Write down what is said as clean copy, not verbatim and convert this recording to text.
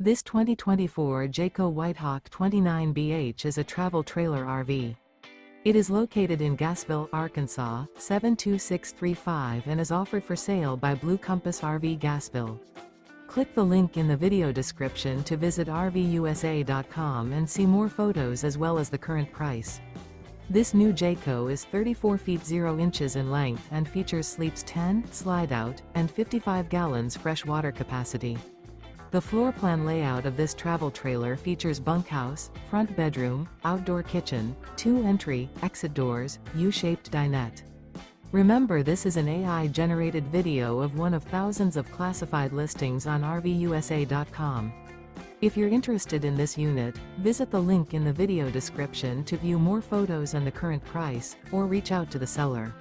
This 2024 Jayco White Hawk 29BH is a travel trailer RV. It is located in Gassville, Arkansas, 72635 and is offered for sale by Blue Compass RV Gassville. Click the link in the video description to visit RVUSA.com and see more photos as well as the current price. This new Jayco is 34 feet 0 inches in length and features sleeps 10, slide-out, and 55 gallons fresh water capacity. The floor plan layout of this travel trailer features bunkhouse, front bedroom, outdoor kitchen, 2 entry, exit doors, U-shaped dinette. Remember, this is an AI-generated video of one of thousands of classified listings on RVUSA.com. If you're interested in this unit, visit the link in the video description to view more photos and the current price, or reach out to the seller.